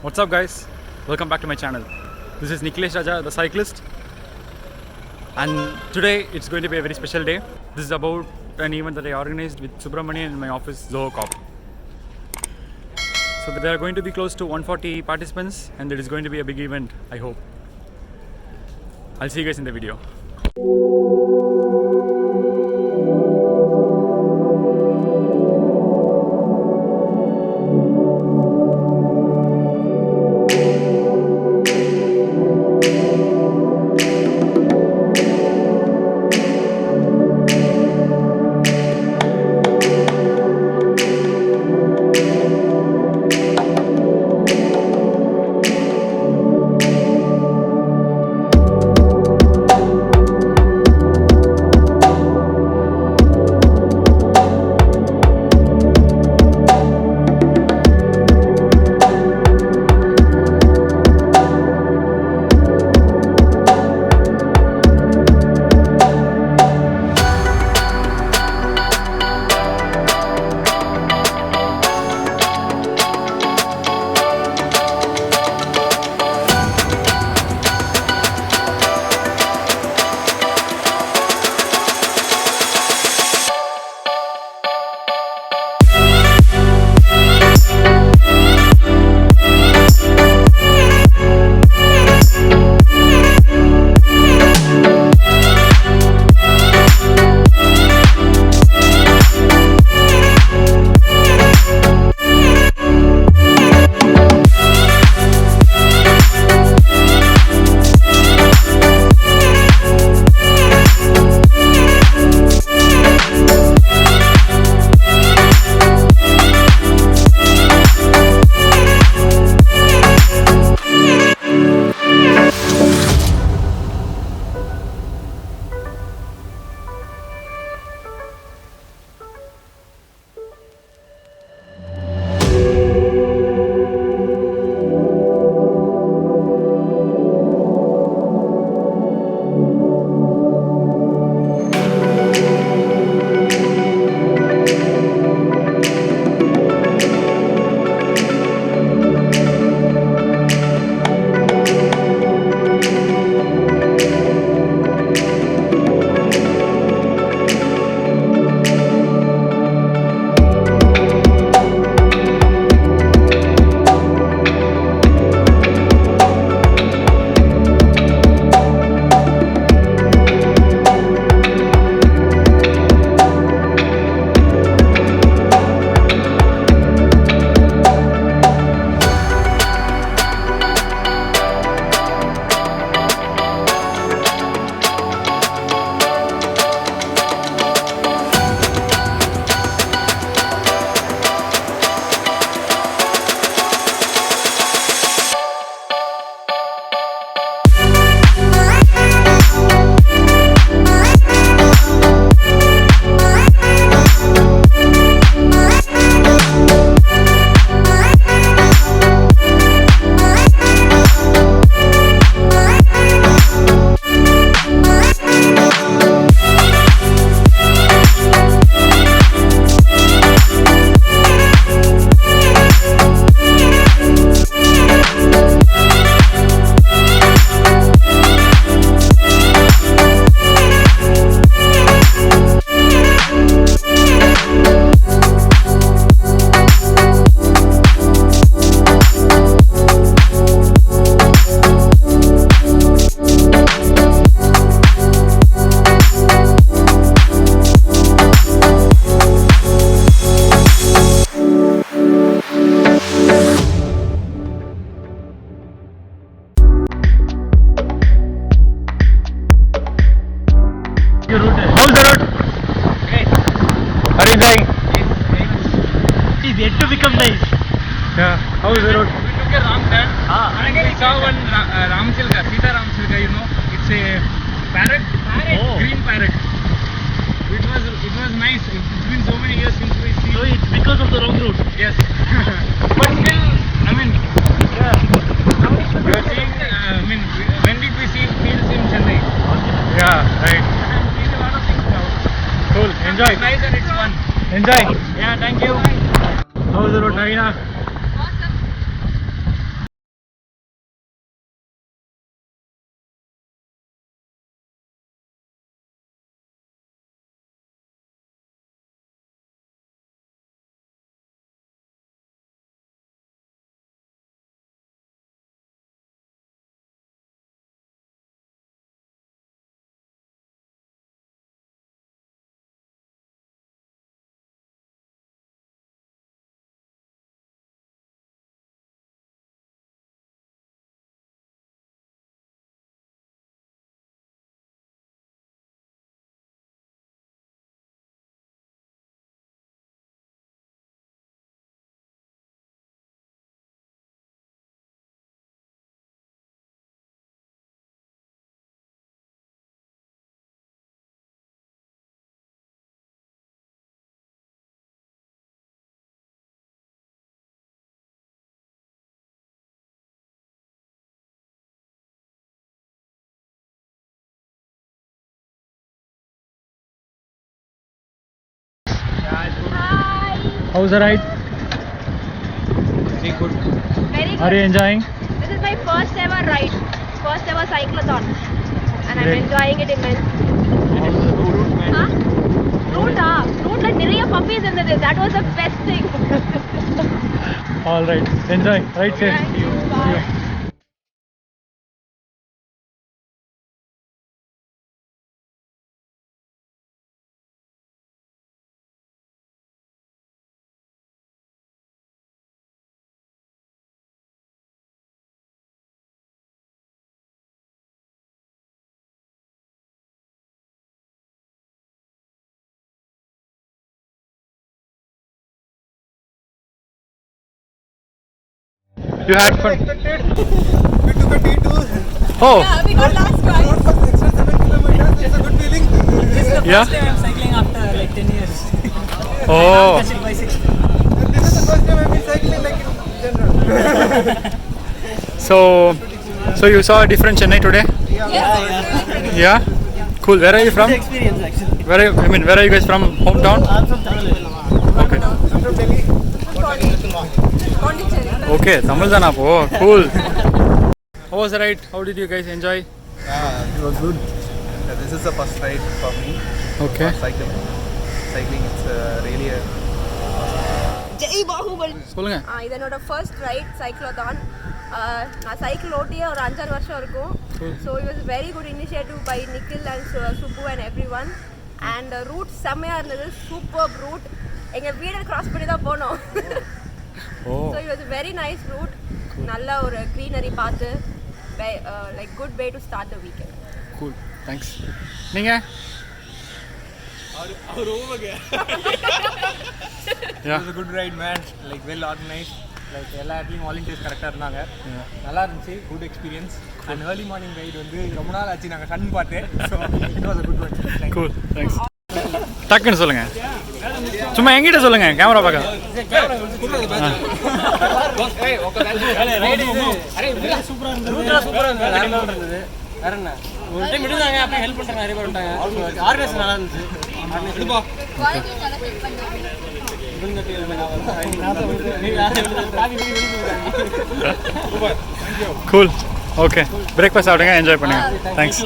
What's up guys? Welcome back to my channel. This is Nikhilesh Raja, the cyclist, and today it's going to be a very special day. This is about an event that I organized with Subramanian in my office, Zoho Corp. So there are going to be close to 140 participants and it is going to be a big event, I hope. I'll see you guys in the video. How's the road? Great. How are you doing? It's yet to become nice. Yeah. How is the road? We took a wrong turn. And we saw one Ramsilka, Sita Ramsilka, you know. It's a parrot. Oh. Green parrot. It was nice. It's been so many years since we see. So it's because of the wrong route. Yes. But still, I mean, yeah. We are seeing, when did we see fields in Chennai? Yeah, right. I'm seeing a lot of things now. Cool. Enjoy. It's nice and it's fun. Enjoy. Yeah, thank you. How is the road, Nagina? Hi. How's the ride? Very good. Very Are you good. enjoying? This is my first ever ride, first ever cyclothon, and I'm Great. enjoying it immensely. Huh? Route like நிறைய puppies இருந்தது. That was the best thing. All right. Enjoy. Right safe. Thank you. Bye. You had fun. We took a T2. Oh, We got last Road ride. was extra 7 kilometers. It's a good feeling. yeah. I'm cycling after like 10 years. Oh, Touching bicycle. This is the first time I've been cycling like in general. so you saw a different Chennai today? Yeah. Cool. Where are you from? Experience actually. Where are you guys from? Hometown? I'm from Tamil Nadu. Okay. I'm from Delhi. Guduvanchery. Okay. Tamil dana po. Cool. How was the ride? How did you guys enjoy? It was good. This is the first ride for me. Okay. Cycling. It's really a Jai Baahubali. சொல்லுங்க. இது என்னோட first right cyclothon. நான் cycle ஓட்டியே ஒரு 5-6 வருஷம் இருக்கும். So it was very good initiative by Nikhil and Subbu and everyone. And route செம்மையாக இருந்தது, super root. எங்கள் வீடை கிராஸ் பண்ணி தான் போனோம். Oh. So it was very nice route. நல்ல ஒரு க்ரீனரி பார்த்து like good way to start the weekend. Cool. Thanks. நீங்க? It was a good ride, man. Like well organized. Like எல்லா இடத்துலையும் வாலண்டியர்ஸ் கரெக்டாக இருந்தாங்க. நல்லா இருந்துச்சு, good experience. And early morning ride வந்து ரொம்ப நாள் ஆச்சு நாங்கள் சன் பார்த்து. So it was a good one. Cool. Thanks. டக்குன்னு சொல்லுங்க. சும்மா எங்கிட்ட சொல்லுங்க, கேமரா பார்க்க. சூப்பராக இருந்தது. வேற என்ன ஒரு டைம் விடுதாங்க, அப்படியே ஹெல்ப் பண்ணுறாங்க, நிறைய பேர் வந்துட்டாங்க. ஆர்கனைஸ் நல்லா இருந்துச்சு. Cool. Okay. Breakfast சாப்பிடுங்க, என்ஜாய் பண்ணுங்க. Thanks.